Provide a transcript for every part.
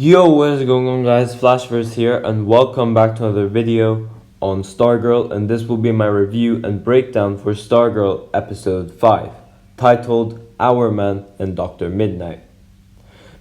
Yo, what is going on, guys? Flashverse here, and welcome back to another video on Stargirl, and this will be my review and breakdown for Stargirl episode 5, titled Hourman and Dr. Midnight.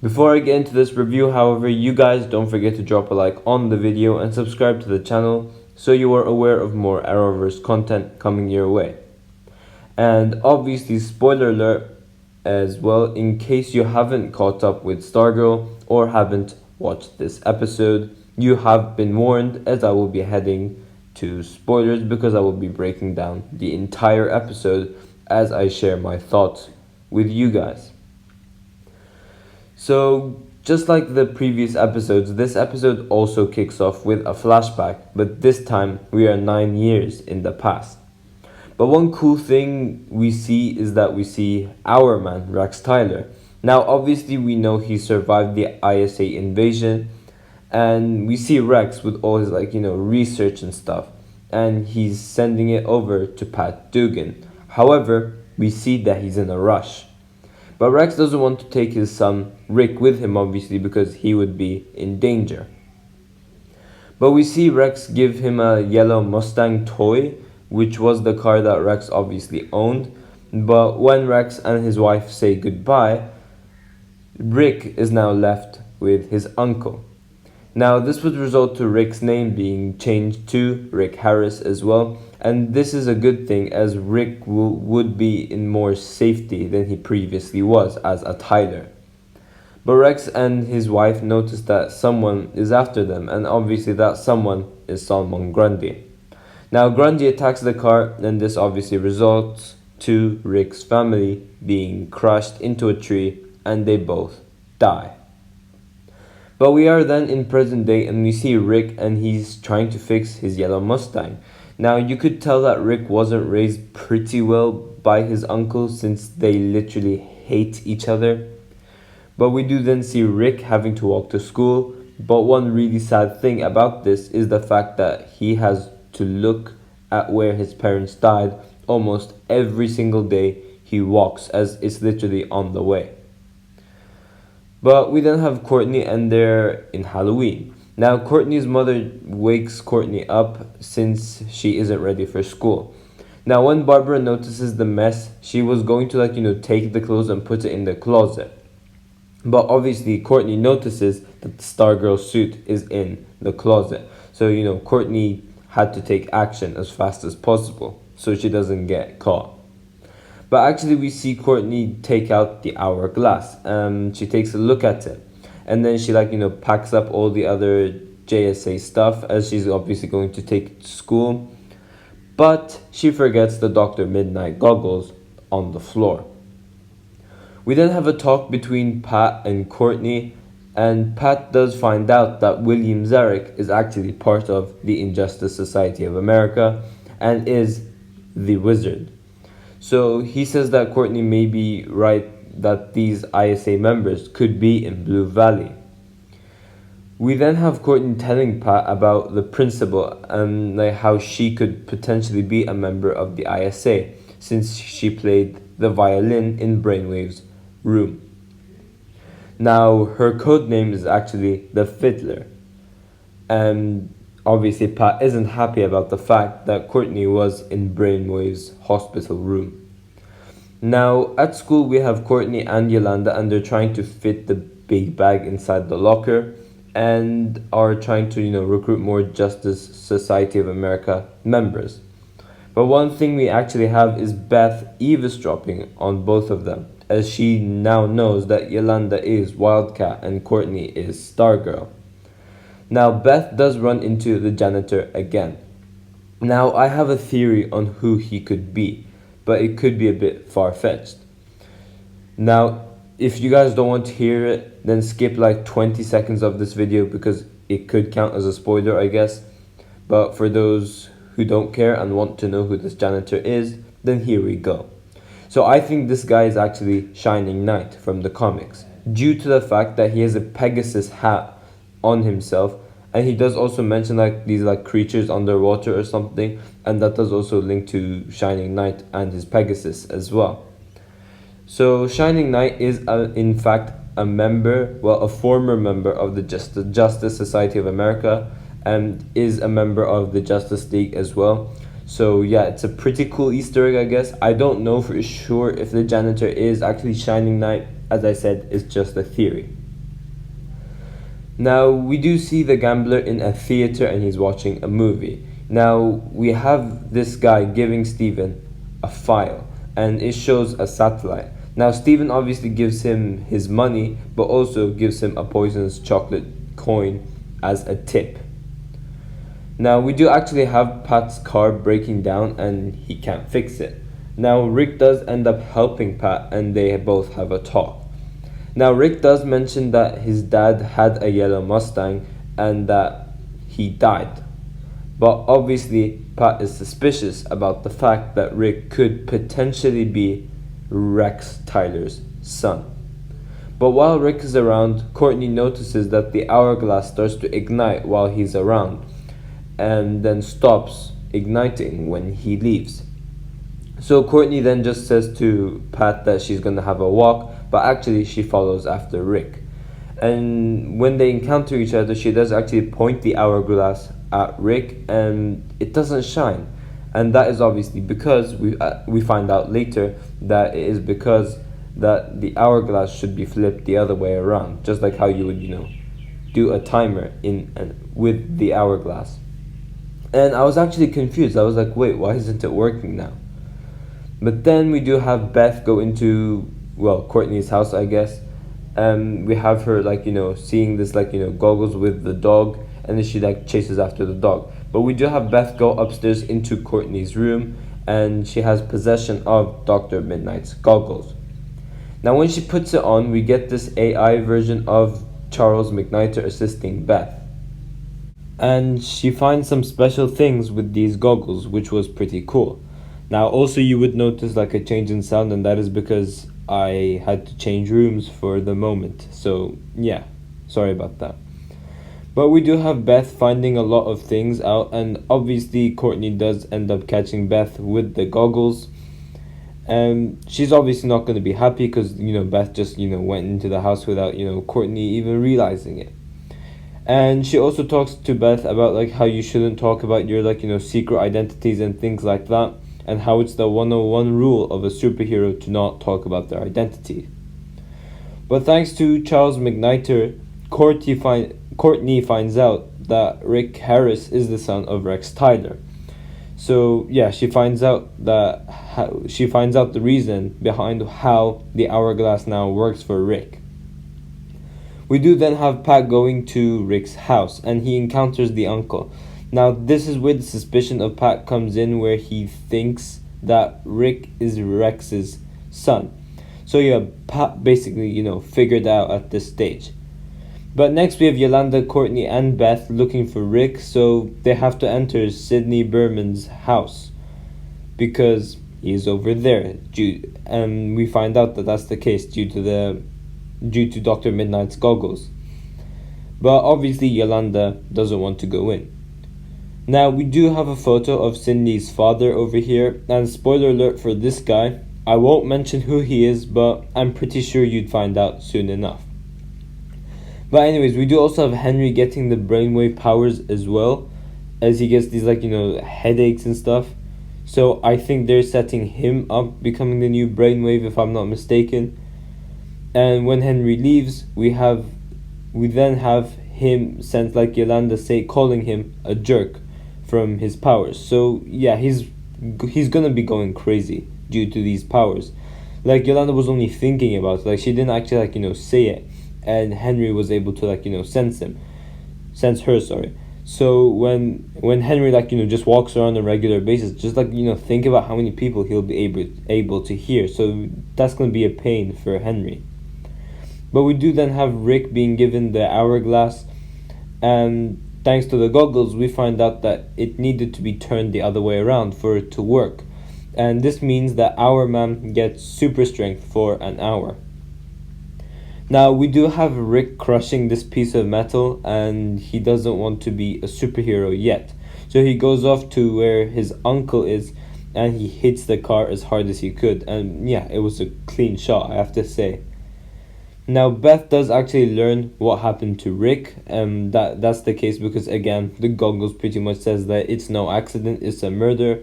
Before I get into this review, however, you guys don't forget to drop a like on the video and subscribe to the channel so you are aware of more Arrowverse content coming your way. And obviously, spoiler alert as well, in case you haven't caught up with Stargirl or haven't watched this episode, you have been warned, as I will be heading to spoilers because I will be breaking down the entire episode as I share my thoughts with you guys. So, just like the previous episodes, this episode also kicks off with a flashback, but this time we are 9 years in the past. But one cool thing we see is that we see our man, Rex Tyler. Now, obviously, we know he survived the ISA invasion, and we see Rex with all his, research and stuff, and he's sending it over to Pat Dugan. However, we see that he's in a rush. But Rex doesn't want to take his son, Rick, with him, obviously, because he would be in danger. But we see Rex give him a yellow Mustang toy, which was the car that Rex obviously owned. But when Rex and his wife say goodbye, Rick is now left with his uncle. Now, this would result to Rick's name being changed to Rick Harris as well, and this is a good thing as Rick would be in more safety than he previously was as a Tyler. But Rex and his wife notice that someone is after them, and obviously that someone is Salmon Grundy. Now, Grundy attacks the car, and this obviously results to Rick's family being crushed into a tree, and they both die. But we are then in present day, and we see Rick, and he's trying to fix his yellow Mustang. Now, you could tell that Rick wasn't raised pretty well by his uncle, since they literally hate each other. But we do then see Rick having to walk to school, but one really sad thing about this is the fact that he has to look at where his parents died almost every single day he walks, as it's literally on the way. But we then have Courtney, and they're in Halloween. Now, Courtney's mother wakes Courtney up since she isn't ready for school. Now, when Barbara notices the mess, she was going to take the clothes and put it in the closet. But obviously Courtney notices that the Stargirl suit is in the closet. So, Courtney had to take action as fast as possible so she doesn't get caught. But actually, we see Courtney take out the hourglass. She takes a look at it, and then she packs up all the other JSA stuff as she's obviously going to take it to school. But she forgets the Dr. Midnight goggles on the floor. We then have a talk between Pat and Courtney, and Pat does find out that William Zarek is actually part of the Injustice Society of America and is the wizard. So he says that Courtney may be right that these ISA members could be in Blue Valley. We then have Courtney telling Pat about the principal and how she could potentially be a member of the ISA since she played the violin in Brainwave's room. Now, her code name is actually the Fiddler, and obviously Pat isn't happy about the fact that Courtney was in Brainwave's hospital room. Now, at school we have Courtney and Yolanda, and they're trying to fit the big bag inside the locker and are trying to recruit more Justice Society of America members. But one thing we actually have is Beth eavesdropping on both of them, as she now knows that Yolanda is Wildcat and Courtney is Stargirl. Now, Beth does run into the janitor again. Now, I have a theory on who he could be, but it could be a bit far-fetched. Now, if you guys don't want to hear it, then skip 20 seconds of this video because it could count as a spoiler, I guess. But for those who don't care and want to know who this janitor is, then here we go. So I think this guy is actually Shining Knight from the comics, due to the fact that he has a Pegasus hat on himself, and he does also mention these creatures underwater or something, and that does also link to Shining Knight and his Pegasus as well. So Shining Knight is in fact a member, well, a former member of the Justice Society of America, and is a member of the Justice League as well. So yeah, it's a pretty cool Easter egg, I guess. I don't know for sure if the janitor is actually Shining Knight. As I said, it's just a theory. Now, we do see the gambler in a theater and he's watching a movie. Now, we have this guy giving Steven a file and it shows a satellite. Now, Steven obviously gives him his money, but also gives him a poisonous chocolate coin as a tip. Now, we do actually have Pat's car breaking down and he can't fix it. Now, Rick does end up helping Pat and they both have a talk. Now, Rick does mention that his dad had a yellow Mustang and that he died. But obviously, Pat is suspicious about the fact that Rick could potentially be Rex Tyler's son. But while Rick is around, Courtney notices that the hourglass starts to ignite while he's around and then stops igniting when he leaves. So Courtney then just says to Pat that she's gonna have a walk, but actually she follows after Rick. And when they encounter each other, she does actually point the hourglass at Rick and it doesn't shine. And that is obviously because we find out later that it is because that the hourglass should be flipped the other way around, just like how you would, do a timer with the hourglass. And I was actually confused. I was like, wait, why isn't it working now? But then we do have Beth go into, Courtney's house, I guess. We have her seeing this goggles with the dog, and then she chases after the dog. But we do have Beth go upstairs into Courtney's room, and she has possession of Dr. Midnight's goggles. Now when she puts it on, we get this AI version of Charles McKnighter assisting Beth. And she finds some special things with these goggles, which was pretty cool. Now also you would notice a change in sound, and that is because I had to change rooms for the moment. So yeah, sorry about that. But we do have Beth finding a lot of things out, and obviously Courtney does end up catching Beth with the goggles. And she's obviously not going to be happy because, Beth just, went into the house without, Courtney even realizing it. And she also talks to Beth about, how you shouldn't talk about your, secret identities and things like that. And how it's the 101 rule of a superhero to not talk about their identity. But thanks to Charles McKnighter, Courtney finds out that Rick Harris is the son of Rex Tyler. So yeah, she finds out the reason behind how the hourglass now works for Rick. We do then have Pat going to Rick's house, and he encounters the uncle. Now this is where the suspicion of Pat comes in, where he thinks that Rick is Rex's son. So yeah, Pat basically, figured out at this stage. But next we have Yolanda, Courtney, and Beth looking for Rick, so they have to enter Sidney Berman's house because he's over there. And we find out that that's the case due to Dr. Midnight's goggles. But obviously Yolanda doesn't want to go in. Now we do have a photo of Cindy's father over here, and spoiler alert for this guy, I won't mention who he is, but I'm pretty sure you'd find out soon enough. But anyways, we do also have Henry getting the brainwave powers as well, as he gets these headaches and stuff. So I think they're setting him up becoming the new brainwave, if I'm not mistaken. And when Henry leaves, we then have him sent Yolanda calling him a jerk from his powers. So yeah, he's gonna be going crazy due to these powers. Yolanda was only thinking about it, she didn't actually say it. And Henry was able to sense her. So when Henry just walks around on a regular basis, just think about how many people he'll be able to hear. So that's gonna be a pain for Henry. But we do then have Rick being given the hourglass, and thanks to the goggles we find out that it needed to be turned the other way around for it to work. And this means that Hourman gets super strength for an hour. Now we do have Rick crushing this piece of metal, and he doesn't want to be a superhero yet. So he goes off to where his uncle is, and he hits the car as hard as he could. And yeah, it was a clean shot, I have to say. Now Beth does actually learn what happened to Rick. That's the case because again the goggles pretty much says that it's no accident, it's a murder.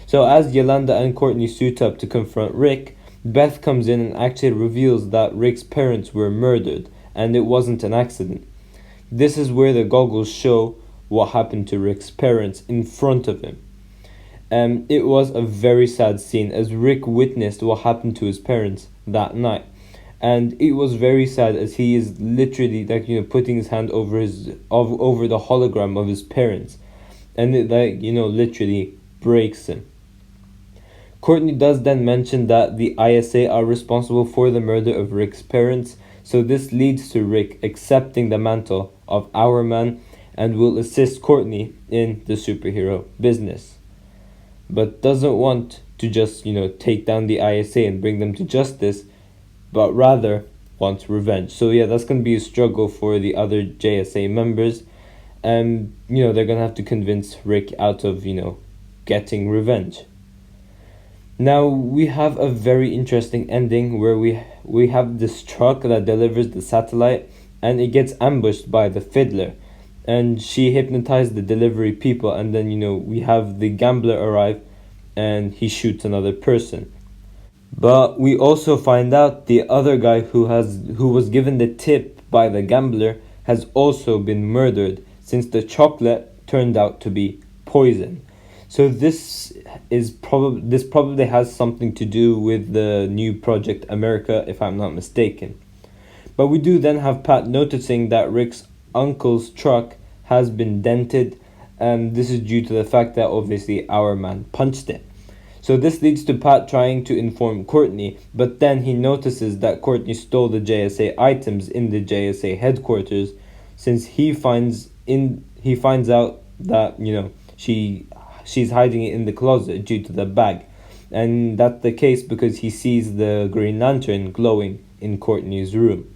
So as Yolanda and Courtney suit up to confront Rick, Beth comes in and actually reveals that Rick's parents were murdered and it wasn't an accident. This is where the goggles show what happened to Rick's parents in front of him. It was a very sad scene as Rick witnessed what happened to his parents that night. And it was very sad as he is literally putting his hand over over the hologram of his parents, and it literally breaks him. Courtney does then mention that the ISA are responsible for the murder of Rick's parents, so this leads to Rick accepting the mantle of Hourman and will assist Courtney in the superhero business, but doesn't want to just take down the ISA and bring them to justice, but rather wants revenge. So yeah, that's going to be a struggle for the other JSA members, and they're going to have to convince Rick out of getting revenge. Now we have a very interesting ending where we have this truck that delivers the satellite, and it gets ambushed by the Fiddler, and she hypnotized the delivery people, and then we have the gambler arrive and he shoots another person. But we also find out the other guy who was given the tip by the gambler has also been murdered, since the chocolate turned out to be poison. So this probably has something to do with the new Project America, if I'm not mistaken. But we do then have Pat noticing that Rick's uncle's truck has been dented, and this is due to the fact that obviously Hourman punched it. So this leads to Pat trying to inform Courtney, but then he notices that Courtney stole the JSA items in the JSA headquarters, since he finds out that she's hiding it in the closet due to the bag, and that's the case because he sees the Green Lantern glowing in Courtney's room.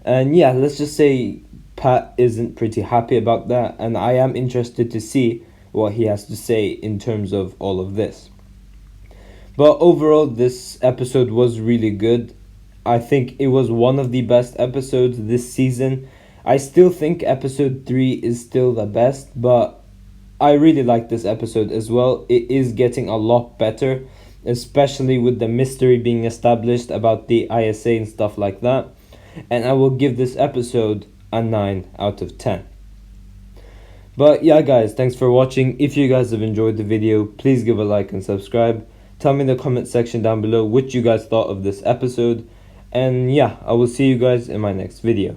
And yeah, let's just say Pat isn't pretty happy about that, and I am interested to see what he has to say in terms of all of this. But overall, this episode was really good. I think it was one of the best episodes this season. I still think episode 3 is still the best, but I really like this episode as well. It is getting a lot better, especially with the mystery being established about the ISA and stuff like that. And I will give this episode a 9 out of 10. But yeah guys, thanks for watching. If you guys have enjoyed the video, please give a like and subscribe. Tell me in the comment section down below what you guys thought of this episode. And yeah, I will see you guys in my next video.